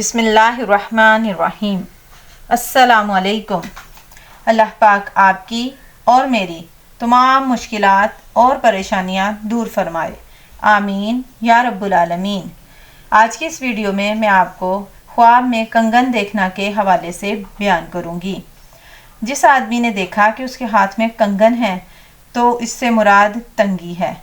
बिस्मिल्लाहिर्रहमानिर्रहीम। अस्सलामु अलैकुम। अल्लाह पाक आपकी और मेरी तमाम मुश्किलात और परेशानियां दूर फरमाए, आमीन या रब्बुल आलमीन। आज की इस वीडियो में मैं आपको ख्वाब में कंगन देखना के हवाले से बयान करूंगी। जिस आदमी ने देखा कि उसके हाथ में कंगन है तो इससे मुराद तंगी है।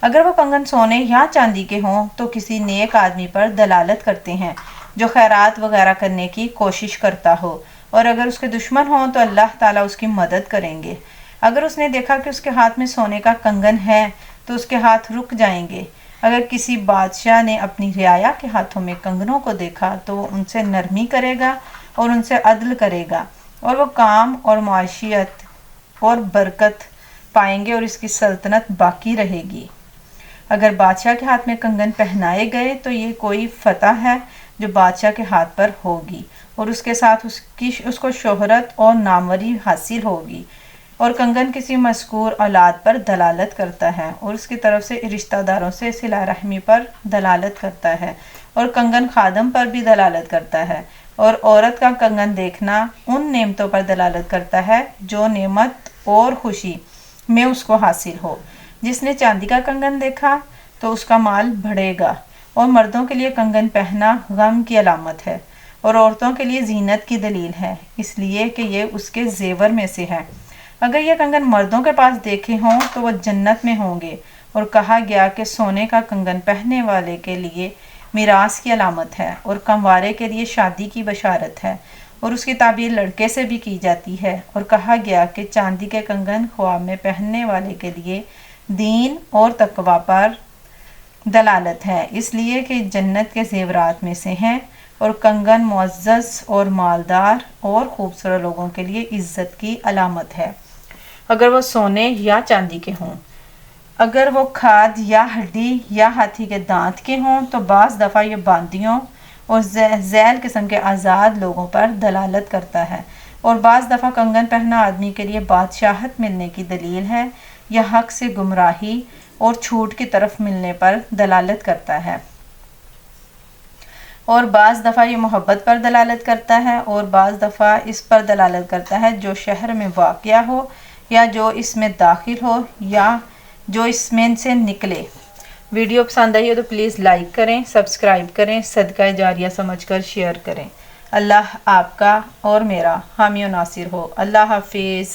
अगर वो कंगन सोने या चांदी के हों तो किसी नेक आदमी पर दलालत करते हैं जो खैरात वगैरह करने की कोशिश करता हो, और अगर उसके दुश्मन हों तो अल्लाह ताला उसकी मदद करेंगे। अगर उसने देखा कि उसके हाथ में सोने का कंगन है तो उसके हाथ रुक जाएंगे। अगर किसी बादशाह ने अपनी रियाया के हाथों में कंगनों को देखा तो उनसे नरमी करेगा और उनसे अदल करेगा, और वो काम और मुआशियत और बरकत पाएंगे और इसकी सल्तनत बाकी रहेगी। अगर बादशाह के हाथ में कंगन पहनाए गए तो ये कोई फतह है जो बादशाह के हाथ पर होगी, और उसके साथ उसको शोहरत और नामवरी हासिल होगी। और कंगन किसी मज़कूर औलाद पर दलालत करता है और उसकी तरफ से रिश्तेदारों से सिला रहमी पर दलालत करता है, और कंगन खादम पर भी दलालत करता है। और औरत का कंगन देखना उन नेमतों पर दलालत करता है जो नेमत और खुशी में उसको हासिल हो। जिसने चांदी का कंगन देखा तो उसका माल बढ़ेगा, और मर्दों के लिए कंगन पहनना गम की अलामत है और औरतों के लिए जीनत की दलील है, इसलिए कि ये उसके जेवर में से है। अगर ये कंगन मर्दों के पास देखे हों तो वह जन्नत में होंगे। और कहा गया कि सोने का कंगन पहनने वाले के लिए मिरास की अलामत है और कमवारे के लिए शादी की बशारत है, और उसकी ताबीर लड़के से भी की जाती है। और कहा गया कि चांदी के कंगन ख्वाब में पहनने वाले के लिए दीन और तकवा पर दलालत है, इसलिए कि जन्नत के जेवरात में से हैं। और कंगन मुअज़्ज़ज़ और मालदार और खूबसूरत लोगों के लिए इज़्ज़त की अलामत है, अगर वो सोने या चांदी के हों। अगर वो खाद या हड्डी या हाथी के दांत के हों तो बाज़ दफ़ा ये बांदियों और झैल किस्म के आज़ाद लोगों पर दलालत करता है। और बाज़ दफ़ा कंगन पहनना आदमी के लिए बादशाहत मिलने की दलील है या हक से गुमराही और छूट की तरफ मिलने पर दलालत करता है। और बाज़ दफ़ा ये मोहब्बत पर दलालत करता है, और बाज़ दफ़ा इस पर दलालत करता है जो शहर में वाक़या हो या जो इसमें दाखिल हो या जो इसमें से निकले। वीडियो पसंद आई हो तो प्लीज़ लाइक करें, सब्सक्राइब करें, सदका जारिया समझकर शेयर करें। अल्लाह आपका और मेरा हामी और नासिर हो। अल्लाह हाफिज़।